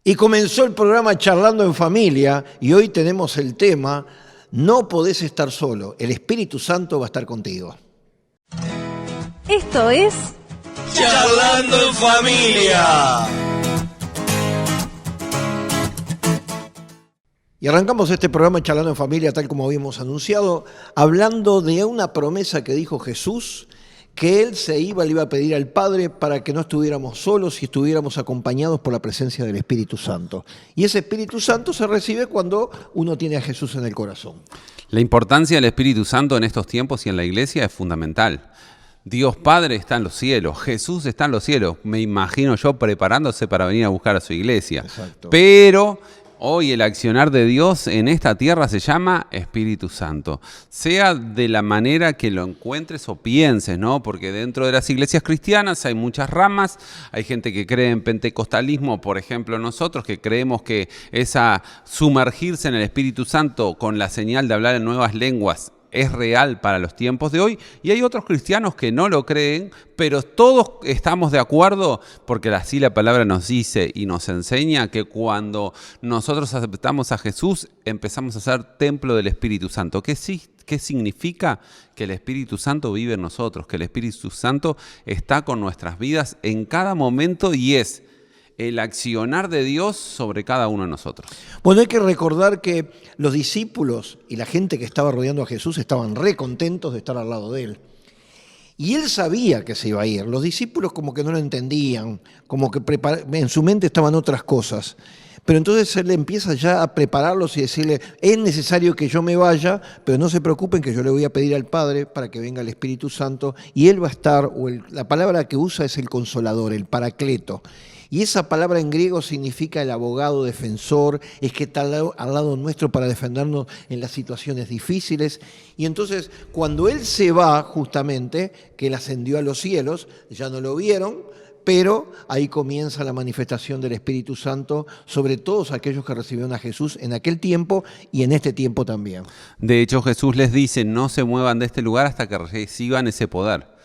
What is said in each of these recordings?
Y comenzó el programa Charlando en Familia y hoy tenemos el tema No podés estar solo, el Espíritu Santo va a estar contigo. Esto es Charlando en Familia. Y arrancamos este programa Charlando en Familia, tal como habíamos anunciado, hablando de una promesa que dijo Jesús, que Él le iba a pedir al Padre para que no estuviéramos solos y estuviéramos acompañados por la presencia del Espíritu Santo. Y ese Espíritu Santo se recibe cuando uno tiene a Jesús en el corazón. La importancia del Espíritu Santo en estos tiempos y en la iglesia es fundamental. Dios Padre está en los cielos, Jesús está en los cielos, me imagino yo preparándose para venir a buscar a su iglesia. Exacto. Pero hoy el accionar de Dios en esta tierra se llama Espíritu Santo. Sea de la manera que lo encuentres o pienses, ¿no? Porque dentro de las iglesias cristianas hay muchas ramas, hay gente que cree en pentecostalismo, por ejemplo nosotros, que creemos que esa sumergirse en el Espíritu Santo con la señal de hablar en nuevas lenguas es real para los tiempos de hoy, y hay otros cristianos que no lo creen, pero todos estamos de acuerdo, porque así la palabra nos dice y nos enseña que cuando nosotros aceptamos a Jesús, empezamos a ser templo del Espíritu Santo. ¿Qué significa? Que el Espíritu Santo vive en nosotros, que el Espíritu Santo está con nuestras vidas en cada momento y es el accionar de Dios sobre cada uno de nosotros. Bueno, hay que recordar que los discípulos y la gente que estaba rodeando a Jesús estaban re contentos de estar al lado de Él. Y Él sabía que se iba a ir. Los discípulos como que no lo entendían, como que en su mente estaban otras cosas. Pero entonces Él empieza ya a prepararlos y decirle, es necesario que yo me vaya, pero no se preocupen que yo le voy a pedir al Padre para que venga el Espíritu Santo y Él va a estar, la palabra que usa es el Consolador, el Paracleto. Y esa palabra en griego significa el abogado defensor, es que está al lado nuestro para defendernos en las situaciones difíciles. Y entonces, cuando Él se va, justamente, que Él ascendió a los cielos, ya no lo vieron, pero ahí comienza la manifestación del Espíritu Santo sobre todos aquellos que recibieron a Jesús en aquel tiempo y en este tiempo también. De hecho, Jesús les dice, no se muevan de este lugar hasta que reciban ese poder.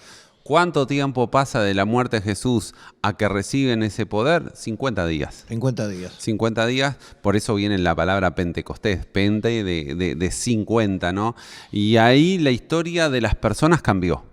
¿Cuánto tiempo pasa de la muerte de Jesús a que reciben ese poder? 50 días. 50 días. 50 días, por eso viene la palabra Pentecostés, Pente de 50, ¿no? Y ahí la historia de las personas cambió.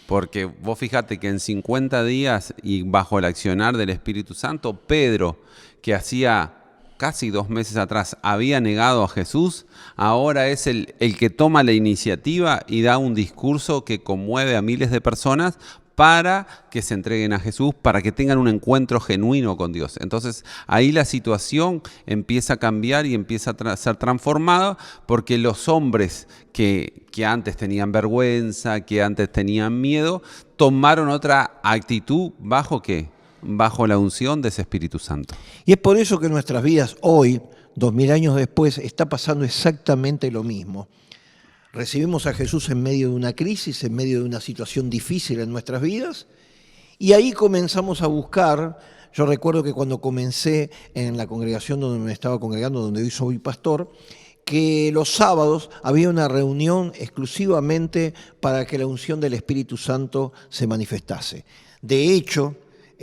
Porque vos fíjate que en 50 días y bajo el accionar del Espíritu Santo, Pedro, que hacía casi 2 meses atrás había negado a Jesús, ahora es el que toma la iniciativa y da un discurso que conmueve a miles de personas para que se entreguen a Jesús, para que tengan un encuentro genuino con Dios. Entonces ahí la situación empieza a cambiar y empieza a ser transformada, porque los hombres que antes tenían vergüenza, que antes tenían miedo, tomaron otra actitud ¿bajo qué? Bajo la unción de ese Espíritu Santo. Y es por eso que en nuestras vidas hoy, 2000 años después, está pasando exactamente lo mismo. Recibimos a Jesús en medio de una crisis, en medio de una situación difícil en nuestras vidas, y ahí comenzamos a buscar. Yo recuerdo que cuando comencé en la congregación donde me estaba congregando, donde hoy soy pastor, que los sábados había una reunión exclusivamente para que la unción del Espíritu Santo se manifestase. De hecho,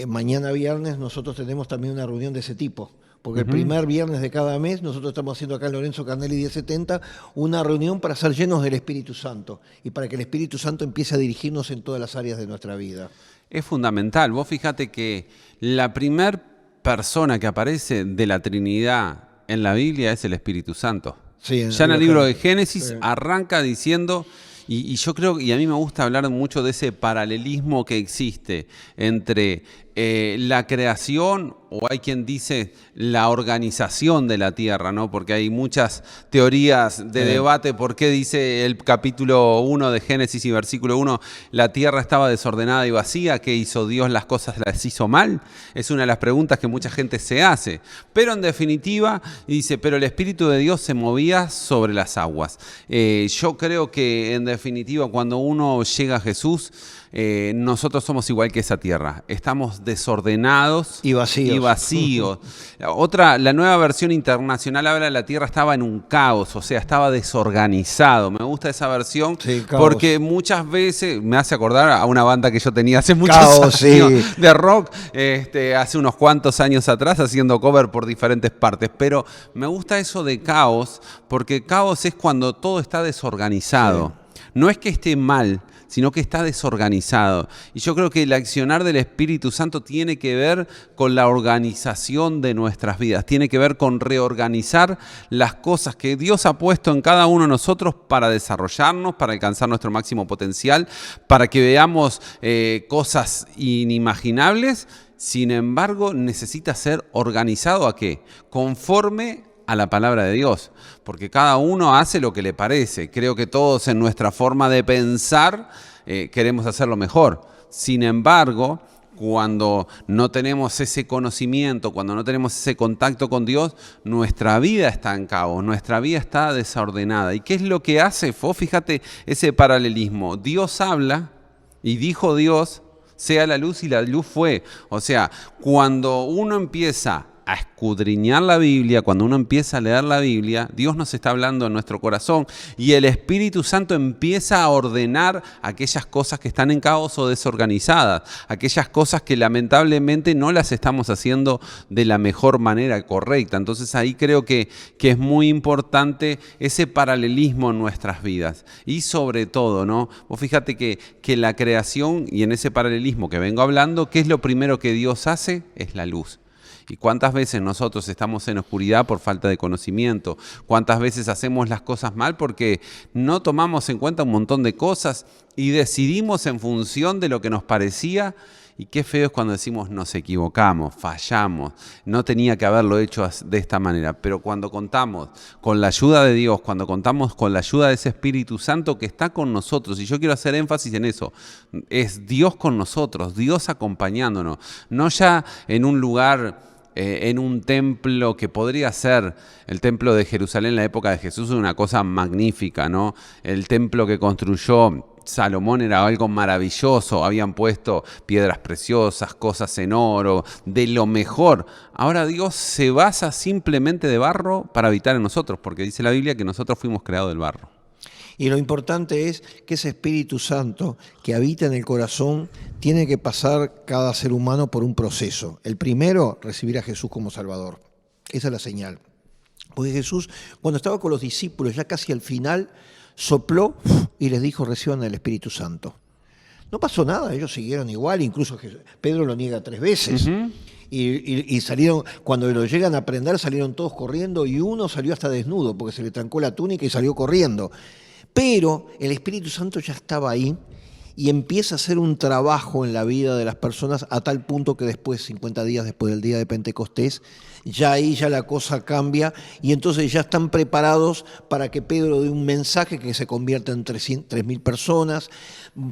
mañana viernes nosotros tenemos también una reunión de ese tipo, porque el primer viernes de cada mes nosotros estamos haciendo acá en Lorenzo Carnelli 1070 una reunión para ser llenos del Espíritu Santo y para que el Espíritu Santo empiece a dirigirnos en todas las áreas de nuestra vida. Es fundamental. Vos fíjate que la primer persona que aparece de la Trinidad en la Biblia es el Espíritu Santo. Sí, ya en el libro de Génesis arranca diciendo... Y yo creo, y a mí me gusta hablar mucho de ese paralelismo que existe entre la creación, o hay quien dice la organización de la tierra, ¿no? Porque hay muchas teorías de debate por qué dice el capítulo 1 de Génesis y versículo 1, la tierra estaba desordenada y vacía, ¿qué hizo Dios? ¿Las cosas las hizo mal? Es una de las preguntas que mucha gente se hace. Pero en definitiva, dice, pero el Espíritu de Dios se movía sobre las aguas. Yo creo que en definitiva cuando uno llega a Jesús, nosotros somos igual que esa tierra. Estamos desordenados Y vacíos. La nueva versión internacional habla de la tierra estaba en un caos, o sea, estaba desorganizado. Me gusta esa versión Sí, caos. porque muchas veces me hace acordar a una banda que yo tenía hace muchos Caos, años sí. de rock, hace unos cuantos años atrás, haciendo cover por diferentes partes. Pero me gusta eso de caos, porque caos es cuando todo está desorganizado. No es que esté mal, sino que está desorganizado. Y yo creo que el accionar del Espíritu Santo tiene que ver con la organización de nuestras vidas, tiene que ver con reorganizar las cosas que Dios ha puesto en cada uno de nosotros para desarrollarnos, para alcanzar nuestro máximo potencial, para que veamos cosas inimaginables. Sin embargo, necesita ser organizado ¿a qué? Conforme a la palabra de Dios, porque cada uno hace lo que le parece. Creo que todos en nuestra forma de pensar queremos hacerlo mejor. Sin embargo, cuando no tenemos ese conocimiento, cuando no tenemos ese contacto con Dios, nuestra vida está en caos, nuestra vida está desordenada. ¿Y qué es lo que hace? Fíjate ese paralelismo. Dios habla y dijo Dios, sea la luz, y la luz fue. O sea, cuando uno empieza a escudriñar la Biblia, cuando uno empieza a leer la Biblia, Dios nos está hablando en nuestro corazón y el Espíritu Santo empieza a ordenar aquellas cosas que están en caos o desorganizadas, aquellas cosas que lamentablemente no las estamos haciendo de la mejor manera correcta. Entonces ahí creo que es muy importante ese paralelismo en nuestras vidas y sobre todo, ¿no? Vos fíjate que la creación, y en ese paralelismo que vengo hablando, ¿qué es lo primero que Dios hace? Es la luz. ¿Y cuántas veces nosotros estamos en oscuridad por falta de conocimiento? ¿Cuántas veces hacemos las cosas mal porque no tomamos en cuenta un montón de cosas y decidimos en función de lo que nos parecía? Y qué feo es cuando decimos nos equivocamos, fallamos, no tenía que haberlo hecho de esta manera. Pero cuando contamos con la ayuda de Dios, cuando contamos con la ayuda de ese Espíritu Santo que está con nosotros, y yo quiero hacer énfasis en eso, es Dios con nosotros, Dios acompañándonos, no ya en un lugar, en un templo que podría ser el templo de Jerusalén en la época de Jesús, una cosa magnífica, ¿no? El templo que construyó Salomón era algo maravilloso, habían puesto piedras preciosas, cosas en oro, de lo mejor. Ahora Dios se basa simplemente de barro para habitar en nosotros, porque dice la Biblia que nosotros fuimos creados del barro. Y lo importante es que ese Espíritu Santo que habita en el corazón tiene que pasar cada ser humano por un proceso. El primero, recibir a Jesús como Salvador. Esa es la señal. Porque Jesús, cuando estaba con los discípulos, ya casi al final, sopló y les dijo, reciban el Espíritu Santo. No pasó nada, ellos siguieron igual, incluso Pedro lo niega 3 veces. Uh-huh. Y salieron, cuando lo llegan a prender, salieron todos corriendo y uno salió hasta desnudo porque se le trancó la túnica y salió corriendo. Pero el Espíritu Santo ya estaba ahí y empieza a hacer un trabajo en la vida de las personas a tal punto que después, 50 días después del día de Pentecostés, ya ahí ya la cosa cambia y entonces ya están preparados para que Pedro dé un mensaje que se convierta en 3.000 personas.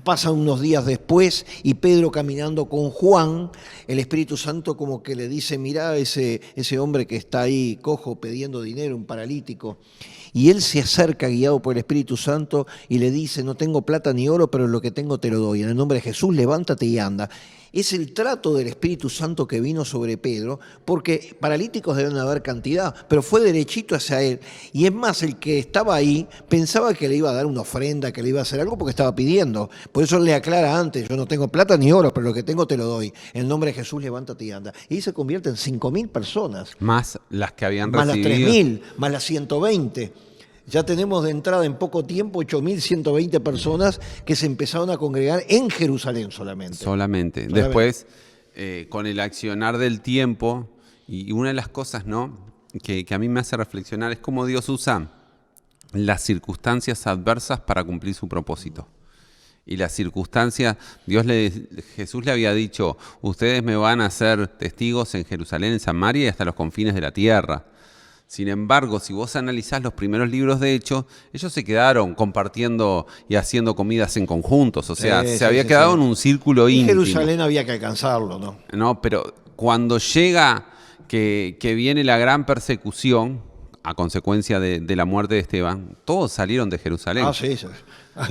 Pasan unos días después y Pedro caminando con Juan, el Espíritu Santo como que le dice, mirá ese hombre que está ahí cojo pidiendo dinero, un paralítico. Y él se acerca guiado por el Espíritu Santo y le dice, no tengo plata ni oro, pero lo que tengo te lo doy. En el nombre de Jesús, levántate y anda. Es el trato del Espíritu Santo que vino sobre Pedro, porque paralíticos deben haber cantidad, pero fue derechito hacia él. Y es más, el que estaba ahí pensaba que le iba a dar una ofrenda, que le iba a hacer algo porque estaba pidiendo. Por eso le aclara antes, yo no tengo plata ni oro, pero lo que tengo te lo doy. En el nombre de Jesús, levántate y anda. Y se convierte en 5.000 personas. Más las que habían más recibido. Más las 3.000, más las 120. Ya tenemos de entrada en poco tiempo 8.120 personas que se empezaron a congregar en Jerusalén solamente. Solamente. Después, con el accionar del tiempo, y una de las cosas, ¿no?, que a mí me hace reflexionar es cómo Dios usa las circunstancias adversas para cumplir su propósito. Y las circunstancias, Jesús le había dicho, ustedes me van a ser testigos en Jerusalén, en Samaria y hasta los confines de la tierra. Sin embargo, si vos analizás los primeros libros de Hechos, ellos se quedaron compartiendo y haciendo comidas en conjuntos. O sea, se había quedado en un círculo íntimo. Jerusalén había que alcanzarlo, ¿no? No, pero cuando llega que viene la gran persecución, a consecuencia de la muerte de Esteban, todos salieron de Jerusalén. Ah, sí.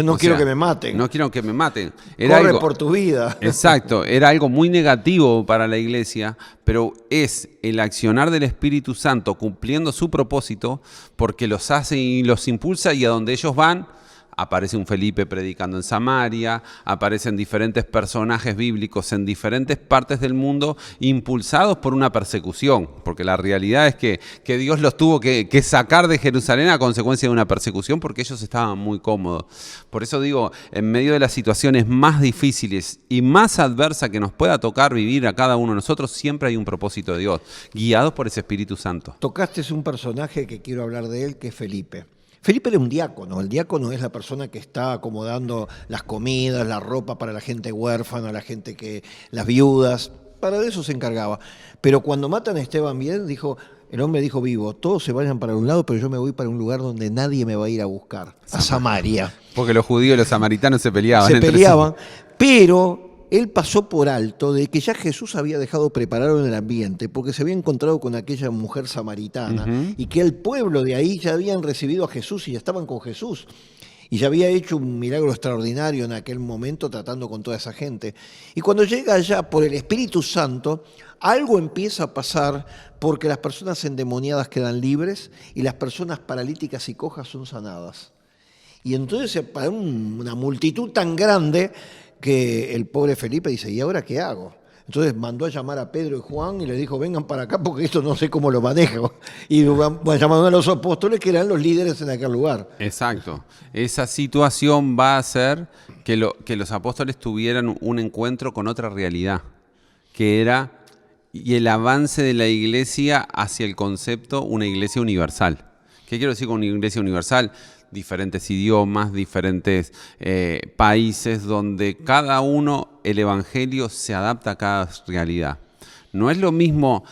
No quiero que me maten. No quiero que me maten. Corre por tu vida. Exacto, era algo muy negativo para la iglesia, pero es el accionar del Espíritu Santo cumpliendo su propósito porque los hace y los impulsa, y a donde ellos van, aparece un Felipe predicando en Samaria, aparecen diferentes personajes bíblicos en diferentes partes del mundo impulsados por una persecución, porque la realidad es que Dios los tuvo que sacar de Jerusalén a consecuencia de una persecución porque ellos estaban muy cómodos. Por eso digo, en medio de las situaciones más difíciles y más adversas que nos pueda tocar vivir a cada uno de nosotros, siempre hay un propósito de Dios, guiados por ese Espíritu Santo. Tocaste un personaje que quiero hablar de él, que es Felipe. Felipe era un diácono. El diácono es la persona que está acomodando las comidas, la ropa para la gente huérfana, las viudas. Para eso se encargaba. Pero cuando matan a Esteban bien, el hombre dijo vivo, todos se vayan para un lado, pero yo me voy para un lugar donde nadie me va a ir a buscar, a Samaria. Porque los judíos y los samaritanos se peleaban. Pero él pasó por alto de que ya Jesús había dejado preparado en el ambiente, porque se había encontrado con aquella mujer samaritana, y que el pueblo de ahí ya habían recibido a Jesús y ya estaban con Jesús. Y ya había hecho un milagro extraordinario en aquel momento tratando con toda esa gente. Y cuando llega allá por el Espíritu Santo, algo empieza a pasar porque las personas endemoniadas quedan libres y las personas paralíticas y cojas son sanadas. Y entonces para una multitud tan grande que el pobre Felipe dice, ¿y ahora qué hago? Entonces mandó a llamar a Pedro y Juan y le dijo, vengan para acá porque esto no sé cómo lo manejo. Y llamaron a los apóstoles que eran los líderes en aquel lugar. Exacto. Esa situación va a hacer que los apóstoles tuvieran un encuentro con otra realidad, que era y el avance de la iglesia hacia el concepto una iglesia universal. ¿Qué quiero decir con una iglesia universal? Diferentes idiomas, diferentes países, donde cada uno, el evangelio se adapta a cada realidad. No es lo mismo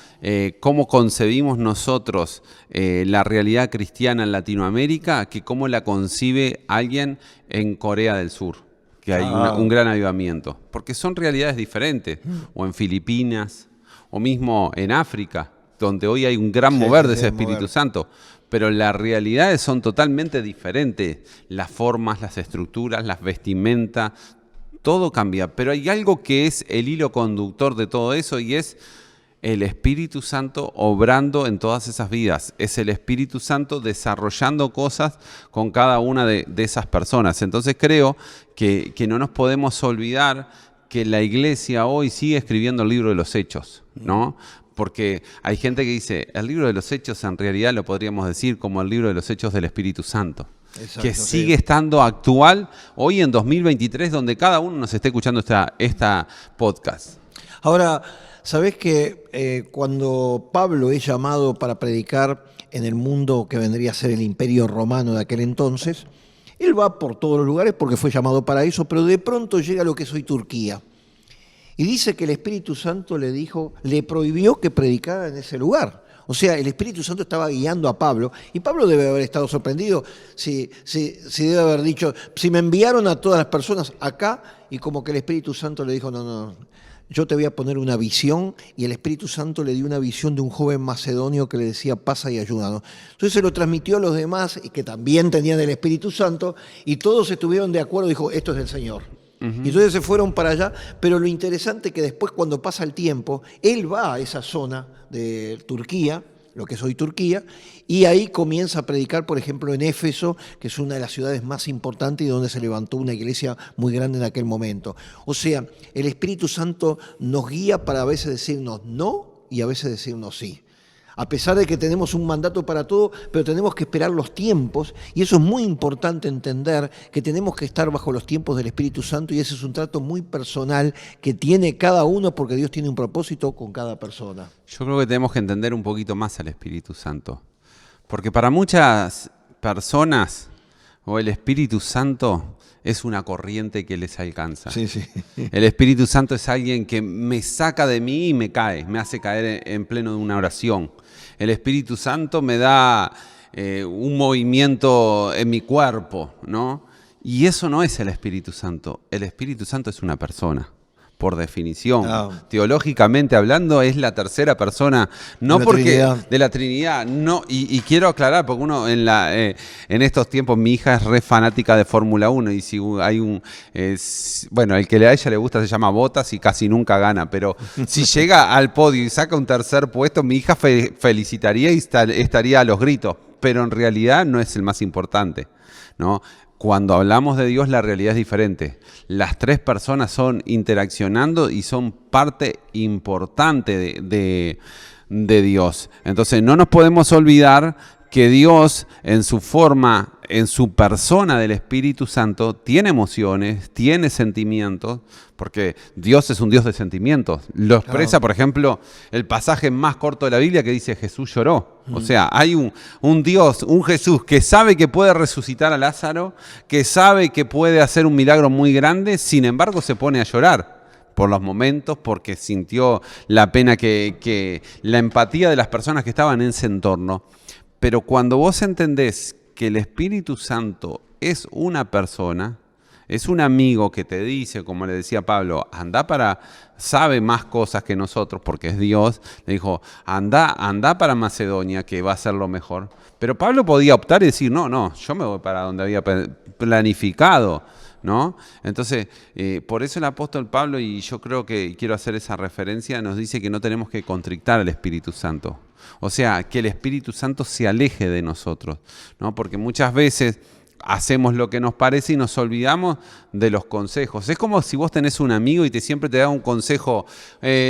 cómo concebimos nosotros la realidad cristiana en Latinoamérica que cómo la concibe alguien en Corea del Sur, que hay un gran avivamiento, porque son realidades diferentes, o en Filipinas, o mismo en África, donde hoy hay un gran mover de ese Espíritu Santo. Pero las realidades son totalmente diferentes. Las formas, las estructuras, las vestimentas, todo cambia. Pero hay algo que es el hilo conductor de todo eso y es el Espíritu Santo obrando en todas esas vidas. Es el Espíritu Santo desarrollando cosas con cada una de esas personas. Entonces creo que no nos podemos olvidar que la iglesia hoy sigue escribiendo el libro de los Hechos, ¿no? Porque hay gente que dice, el libro de los Hechos en realidad lo podríamos decir como el libro de los Hechos del Espíritu Santo. Exacto, que sigue estando actual hoy en 2023, donde cada uno nos esté escuchando esta podcast. Ahora, ¿sabés que cuando Pablo es llamado para predicar en el mundo que vendría a ser el Imperio Romano de aquel entonces, él va por todos los lugares porque fue llamado para eso, pero de pronto llega a lo que es hoy Turquía. Y dice que el Espíritu Santo le prohibió que predicara en ese lugar. O sea, el Espíritu Santo estaba guiando a Pablo, y Pablo debe haber estado sorprendido si debe haber dicho, si me enviaron a todas las personas acá, y como que el Espíritu Santo le dijo, no, yo te voy a poner una visión, y el Espíritu Santo le dio una visión de un joven macedonio que le decía, pasa y ayúdanos. Entonces se lo transmitió a los demás, y que también tenían el Espíritu Santo, y todos estuvieron de acuerdo, dijo, esto es del Señor. Y entonces se fueron para allá, pero lo interesante es que después cuando pasa el tiempo, él va a esa zona de Turquía, lo que es hoy Turquía, y ahí comienza a predicar, por ejemplo, en Éfeso, que es una de las ciudades más importantes y donde se levantó una iglesia muy grande en aquel momento. O sea, el Espíritu Santo nos guía para a veces decirnos no y a veces decirnos sí. A pesar de que tenemos un mandato para todo, pero tenemos que esperar los tiempos, y eso es muy importante entender, que tenemos que estar bajo los tiempos del Espíritu Santo, y ese es un trato muy personal que tiene cada uno, porque Dios tiene un propósito con cada persona. Yo creo que tenemos que entender un poquito más al Espíritu Santo, porque para muchas personas, o el Espíritu Santo es una corriente que les alcanza. Sí. El Espíritu Santo es alguien que me saca de mí y me hace caer en pleno de una oración. El Espíritu Santo me da un movimiento en mi cuerpo, ¿no? Y eso no es el Espíritu Santo. El Espíritu Santo es una persona. por definición. Ah. Teológicamente hablando, es la tercera persona, no De la porque Trinidad. de la Trinidad, no, y quiero aclarar, porque uno en estos tiempos, mi hija es re fanática de Fórmula 1, y si hay bueno, el que a ella le gusta se llama Bottas y casi nunca gana, pero si llega al podio y saca un tercer puesto, mi hija felicitaría y estaría a los gritos, pero en realidad no es el más importante, ¿no? Cuando hablamos de Dios, la realidad es diferente. Las tres personas son interaccionando y son parte importante de Dios. Entonces, no nos podemos olvidar que Dios, en su forma, en su persona del Espíritu Santo, tiene emociones, tiene sentimientos, porque Dios es un Dios de sentimientos. Lo expresa, por ejemplo, el pasaje más corto de la Biblia que dice Jesús lloró. O sea, hay un Dios, un Jesús que sabe que puede resucitar a Lázaro, que sabe que puede hacer un milagro muy grande, sin embargo se pone a llorar por los momentos, porque sintió la pena, la empatía de las personas que estaban en ese entorno. Pero cuando vos entendés que el Espíritu Santo es una persona, es un amigo que te dice, como le decía Pablo, sabe más cosas que nosotros porque es Dios, le dijo, anda para Macedonia que va a ser lo mejor. Pero Pablo podía optar y decir, no, yo me voy para donde había planificado, ¿no? Entonces, por eso el apóstol Pablo, y yo creo que quiero hacer esa referencia, nos dice que no tenemos que contrictar al Espíritu Santo. O sea, que el Espíritu Santo se aleje de nosotros, ¿no? Porque muchas veces hacemos lo que nos parece y nos olvidamos de los consejos. Es como si vos tenés un amigo y siempre te da un consejo,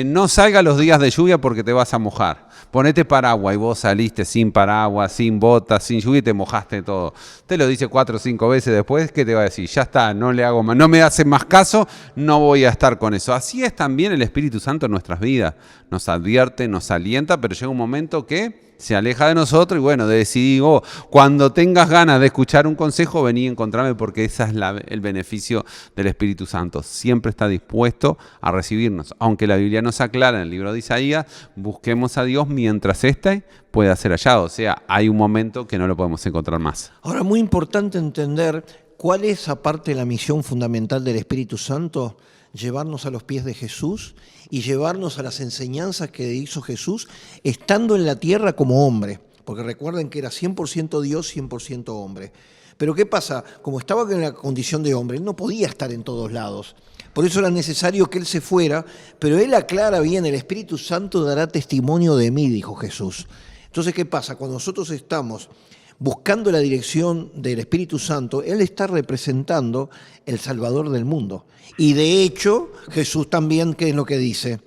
no salga los días de lluvia porque te vas a mojar. Ponete paraguas, y vos saliste sin paraguas, sin botas, sin lluvia y te mojaste todo. Te lo dice 4 o 5 veces después, ¿qué te va a decir? Ya está, no le hago más, no me hace más caso, no voy a estar con eso. Así es también el Espíritu Santo en nuestras vidas. Nos advierte, nos alienta, pero llega un momento que se aleja de nosotros y bueno, decidí, cuando tengas ganas de escuchar un consejo, vení y encontrame, porque ese es el beneficio del Espíritu Santo. Siempre está dispuesto a recibirnos. Aunque la Biblia nos aclara en el libro de Isaías, busquemos a Dios mientras éste pueda ser hallado. O sea, hay un momento que no lo podemos encontrar más. Ahora, muy importante entender cuál es, aparte de la misión fundamental del Espíritu Santo, llevarnos a los pies de Jesús y llevarnos a las enseñanzas que hizo Jesús estando en la tierra como hombre. Porque recuerden que era 100% Dios, 100% hombre. Pero ¿qué pasa? Como estaba en la condición de hombre, él no podía estar en todos lados. Por eso era necesario que él se fuera, pero él aclara bien, el Espíritu Santo dará testimonio de mí, dijo Jesús. Entonces, ¿qué pasa? Cuando nosotros estamos buscando la dirección del Espíritu Santo, él está representando el Salvador del mundo. Y de hecho, Jesús también, ¿qué es lo que dice?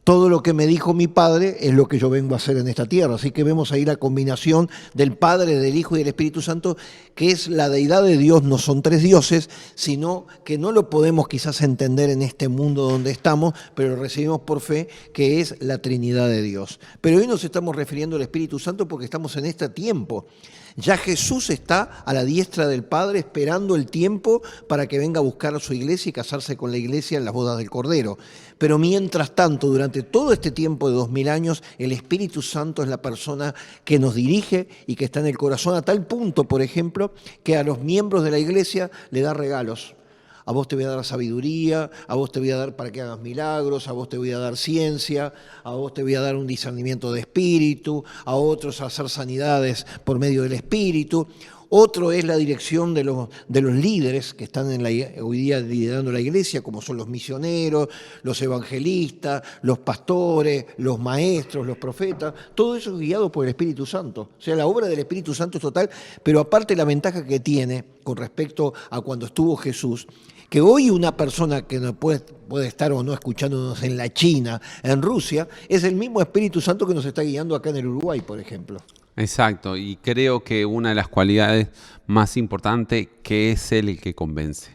Todo lo que me dijo mi Padre es lo que yo vengo a hacer en esta tierra. Así que vemos ahí la combinación del Padre, del Hijo y del Espíritu Santo, que es la deidad de Dios. No son tres dioses, sino que no lo podemos quizás entender en este mundo donde estamos, pero lo recibimos por fe, que es la Trinidad de Dios. Pero hoy nos estamos refiriendo al Espíritu Santo porque estamos en este tiempo. Ya Jesús está a la diestra del Padre esperando el tiempo para que venga a buscar a su iglesia y casarse con la iglesia en las bodas del Cordero. Pero mientras tanto, durante todo este tiempo de 2000 años, el Espíritu Santo es la persona que nos dirige y que está en el corazón a tal punto, por ejemplo, que a los miembros de la iglesia le da regalos. A vos te voy a dar sabiduría, a vos te voy a dar para que hagas milagros, a vos te voy a dar ciencia, a vos te voy a dar un discernimiento de espíritu, a otros a hacer sanidades por medio del espíritu. Otro es la dirección de los líderes que están hoy día liderando la iglesia, como son los misioneros, los evangelistas, los pastores, los maestros, los profetas. Todo eso es guiado por el Espíritu Santo. O sea, la obra del Espíritu Santo es total, pero aparte la ventaja que tiene con respecto a cuando estuvo Jesús, que hoy una persona que no puede estar o no escuchándonos en la China, en Rusia, es el mismo Espíritu Santo que nos está guiando acá en el Uruguay, por ejemplo. Exacto, y creo que una de las cualidades más importantes que es él el que convence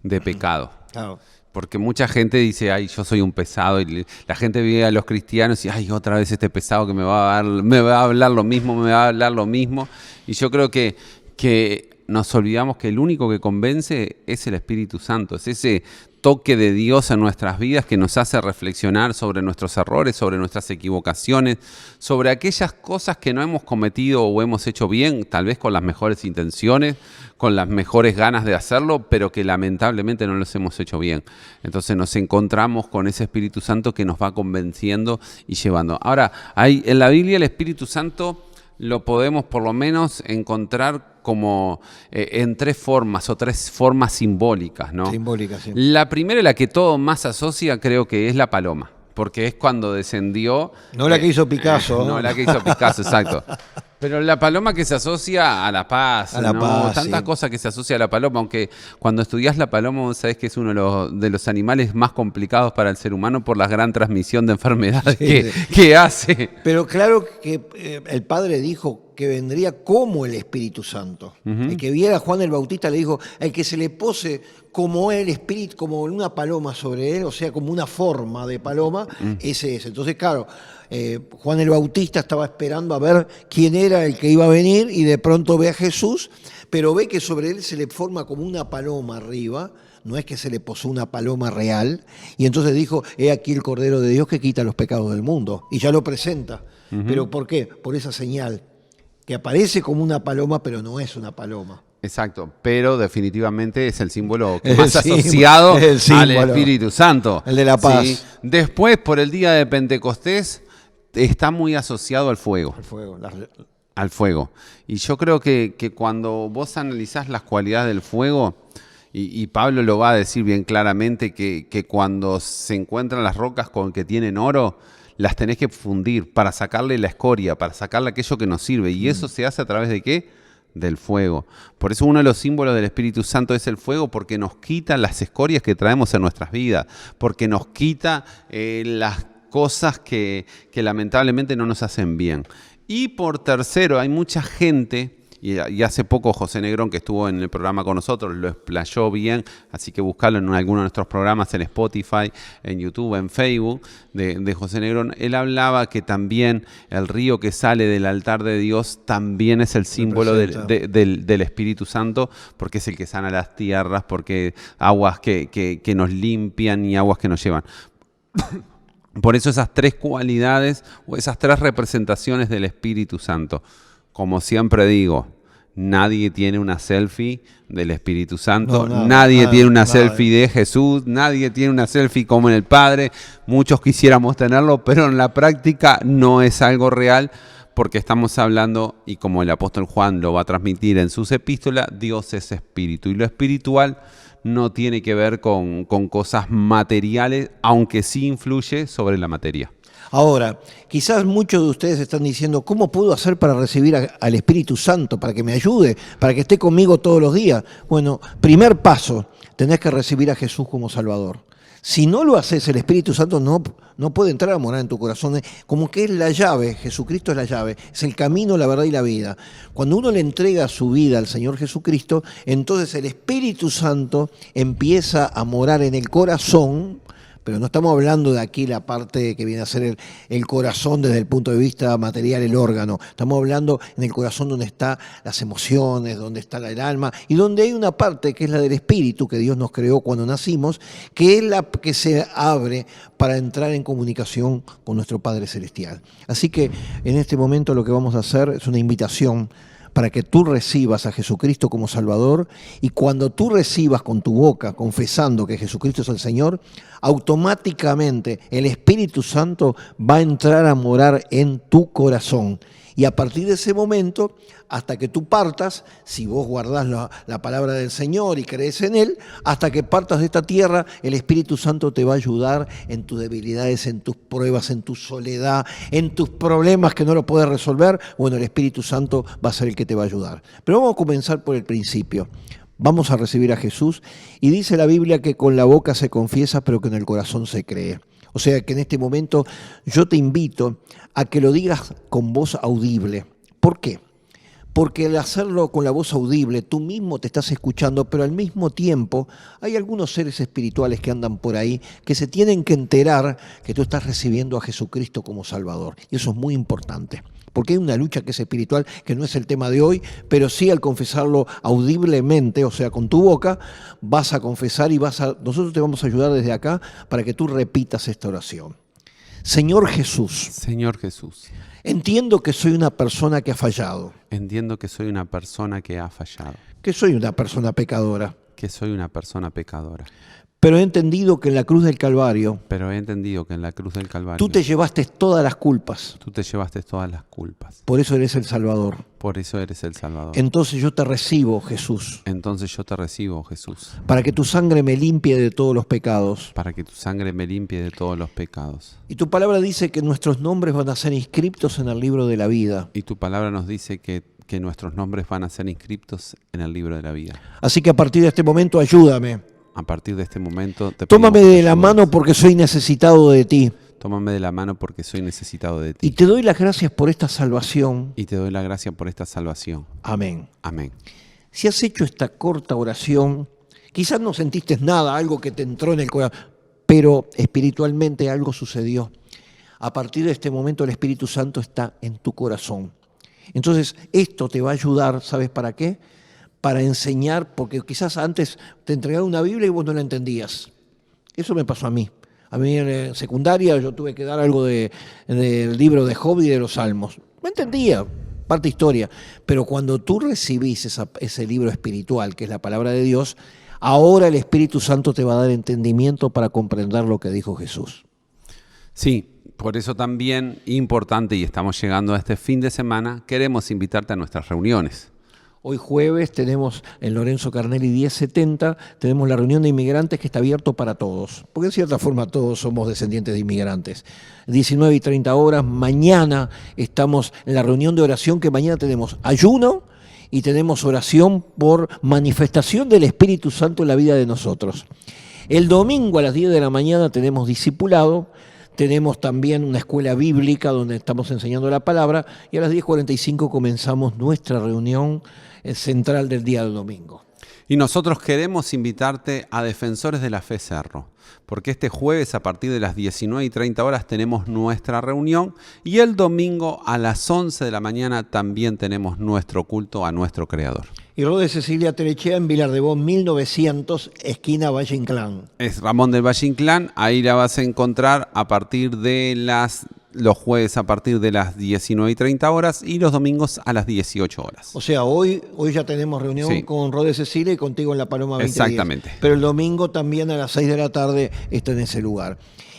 de pecado. Claro. Porque mucha gente dice, ay, yo soy un pesado, y la gente ve a los cristianos y, ay, otra vez este pesado que me va a hablar lo mismo, y yo creo que nos olvidamos que el único que convence es el Espíritu Santo, es ese toque de Dios en nuestras vidas que nos hace reflexionar sobre nuestros errores, sobre nuestras equivocaciones, sobre aquellas cosas que no hemos cometido o hemos hecho bien, tal vez con las mejores intenciones, con las mejores ganas de hacerlo, pero que lamentablemente no los hemos hecho bien. Entonces nos encontramos con ese Espíritu Santo que nos va convenciendo y llevando. Ahora, en la Biblia el Espíritu Santo lo podemos por lo menos encontrar como en tres formas simbólicas, ¿no? Simbólicas, sí. La primera y la que todo más asocia creo que es la paloma, porque es cuando descendió... No la que hizo Picasso. No la que hizo Picasso, exacto. Pero la paloma que se asocia a la paz, a la ¿no? paz, Tantas sí. cosas que se asocia a la paloma, aunque cuando estudias la paloma vos sabés que es uno de los animales más complicados para el ser humano por la gran transmisión de enfermedades que hace. Pero claro que el Padre dijo que vendría como el Espíritu Santo. El que viera a Juan el Bautista le dijo, el que se le pose como el Espíritu, como una paloma sobre él, o sea, como una forma de paloma, ese es. Entonces, claro, Juan el Bautista estaba esperando a ver quién era el que iba a venir y de pronto ve a Jesús, pero ve que sobre él se le forma como una paloma arriba, no es que se le posó una paloma real, y entonces dijo, he aquí el Cordero de Dios que quita los pecados del mundo, y ya lo presenta. ¿Pero por qué? Por esa señal, que aparece como una paloma, pero no es una paloma. Exacto, pero definitivamente es el símbolo que más asociado al Espíritu Santo. El de la paz. ¿Sí? Después, por el día de Pentecostés, está muy asociado al fuego. Al fuego. Y yo creo que cuando vos analizás las cualidades del fuego, y Pablo lo va a decir bien claramente, que cuando se encuentran las rocas con que tienen oro, las tenés que fundir para sacarle la escoria, para sacarle aquello que nos sirve. Y eso se hace a través de ¿qué? Del fuego. Por eso uno de los símbolos del Espíritu Santo es el fuego, porque nos quita las escorias que traemos en nuestras vidas, porque nos quita las cosas que lamentablemente no nos hacen bien. Y por tercero, hay mucha gente, y hace poco José Negrón, que estuvo en el programa con nosotros, lo explayó bien, así que buscarlo en alguno de nuestros programas, en Spotify, en YouTube, en Facebook, de José Negrón. Él hablaba que también el río que sale del altar de Dios también es el símbolo del Espíritu Santo, porque es el que sana las tierras, porque aguas que nos limpian y aguas que nos llevan. Por eso esas tres cualidades o esas tres representaciones del Espíritu Santo. Como siempre digo, nadie tiene una selfie del Espíritu Santo, nadie tiene una selfie de Jesús, nadie tiene una selfie como en el Padre. Muchos quisiéramos tenerlo, pero en la práctica no es algo real, porque estamos hablando, y como el apóstol Juan lo va a transmitir en sus epístolas, Dios es espíritu, y lo espiritual no tiene que ver con cosas materiales, aunque sí influye sobre la materia. Ahora, quizás muchos de ustedes están diciendo, ¿cómo puedo hacer para recibir al Espíritu Santo, para que me ayude, para que esté conmigo todos los días? Bueno, primer paso, tenés que recibir a Jesús como Salvador. Si no lo haces, el Espíritu Santo no puede entrar a morar en tu corazón. Como que es la llave, Jesucristo es la llave, es el camino, la verdad y la vida. Cuando uno le entrega su vida al Señor Jesucristo, entonces el Espíritu Santo empieza a morar en el corazón. Pero no estamos hablando de aquí la parte que viene a ser el corazón desde el punto de vista material, el órgano. Estamos hablando en el corazón donde están las emociones, donde está el alma y donde hay una parte que es la del espíritu que Dios nos creó cuando nacimos, que es la que se abre para entrar en comunicación con nuestro Padre Celestial. Así que en este momento lo que vamos a hacer es una invitación para que tú recibas a Jesucristo como Salvador, y cuando tú recibas con tu boca, confesando que Jesucristo es el Señor, automáticamente el Espíritu Santo va a entrar a morar en tu corazón. Y a partir de ese momento, hasta que tú partas, si vos guardás la palabra del Señor y crees en Él, hasta que partas de esta tierra, el Espíritu Santo te va a ayudar en tus debilidades, en tus pruebas, en tu soledad, en tus problemas que no lo puedes resolver. Bueno, el Espíritu Santo va a ser el que te va a ayudar. Pero vamos a comenzar por el principio. Vamos a recibir a Jesús, y dice la Biblia que con la boca se confiesa, pero que en el corazón se cree. O sea que en este momento yo te invito a que lo digas con voz audible. ¿Por qué? Porque al hacerlo con la voz audible, tú mismo te estás escuchando, pero al mismo tiempo hay algunos seres espirituales que andan por ahí que se tienen que enterar que tú estás recibiendo a Jesucristo como Salvador. Y eso es muy importante. porque hay una lucha que es espiritual, que no es el tema de hoy, pero sí al confesarlo audiblemente, o sea, con tu boca, vas a confesar y nosotros te vamos a ayudar desde acá para que tú repitas esta oración. Señor Jesús. Señor Jesús. Entiendo que soy una persona que ha fallado. Entiendo que soy una persona que ha fallado. Que soy una persona pecadora. Que soy una persona pecadora. Pero he entendido que en la cruz del Calvario, Pero he entendido que en la cruz del Calvario tú te llevaste todas las culpas. tú te llevaste todas las culpas. Por eso eres el Salvador. Por eso eres el Salvador. Entonces yo te recibo, Jesús, Entonces yo te recibo, Jesús, para que tu sangre me limpie de todos los pecados. para que tu sangre me limpie de todos los pecados. Y tu palabra dice que nuestros nombres van a ser inscritos en el libro de la vida. Y tu palabra nos dice que nuestros nombres van a ser inscritos en el libro de la vida. Así que a partir de este momento ayúdame. A partir de este momento te Tómame pedimos que de la ayudes. mano porque soy necesitado de ti. Tómame de la mano porque soy necesitado de Y ti. te doy las gracias por esta salvación. Y te doy la gracia por esta salvación. Amén. Amén. Si has hecho esta corta oración, quizás no sentiste nada, algo que te entró en el corazón, pero espiritualmente algo sucedió. A partir de este momento el Espíritu Santo está en tu corazón. Entonces esto te va a ayudar, ¿sabes para qué? Para enseñar, porque quizás antes te entregaron una Biblia y vos no la entendías. Eso me pasó a mí. A mí en secundaria yo tuve que dar algo del libro de Job y de los Salmos. No entendía, parte historia. Pero cuando tú recibís ese libro espiritual, que es la palabra de Dios, ahora el Espíritu Santo te va a dar entendimiento para comprender lo que dijo Jesús. Sí, por eso también importante, y estamos llegando a este fin de semana, queremos invitarte a nuestras reuniones. Hoy jueves tenemos en Lorenzo Carnelli 1070, tenemos la reunión de inmigrantes que está abierto para todos, porque en cierta forma todos somos descendientes de inmigrantes. 19 y 30 horas, mañana estamos en la reunión de oración, que mañana tenemos ayuno y tenemos oración por manifestación del Espíritu Santo en la vida de nosotros. El domingo a las 10 de la mañana tenemos discipulado, tenemos también una escuela bíblica donde estamos enseñando la palabra y a las 10:45 comenzamos nuestra reunión central del día del domingo. Y nosotros queremos invitarte a Defensores de la Fe Cerro, porque este jueves a partir de las 19 y 30 horas tenemos nuestra reunión y el domingo a las 11 de la mañana también tenemos nuestro culto a nuestro Creador. Y Rode Cecilia Terechea en Vilar de Bon 1900, esquina Valle Inclán. Es Ramón del Valle Inclán, ahí la vas a encontrar a partir de los jueves a partir de las 19 y 30 horas y los domingos a las 18 horas. O sea, hoy ya tenemos reunión Sí. con Rode Cecilia y contigo en La Paloma 2010. Exactamente. Pero el domingo también a las 6 de la tarde está en ese lugar.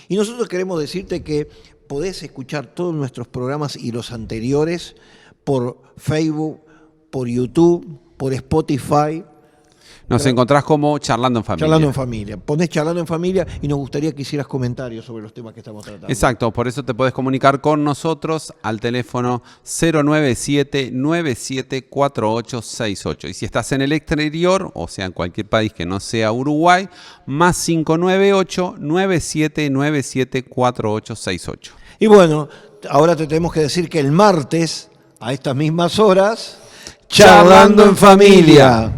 Y nosotros queremos decirte que podés escuchar todos nuestros programas y los anteriores por Facebook, por YouTube, por Spotify. Nos encontrás como Charlando en Familia. Charlando en Familia. Ponés Charlando en Familia y nos gustaría que hicieras comentarios sobre los temas que estamos tratando. Exacto, por eso te podés comunicar con nosotros al teléfono 097-974868. Y si estás en el exterior, o sea, en cualquier país que no sea Uruguay, más 598-9797-4868. Y bueno, ahora te tenemos que decir que el martes, a estas mismas horas, Charlando en Familia.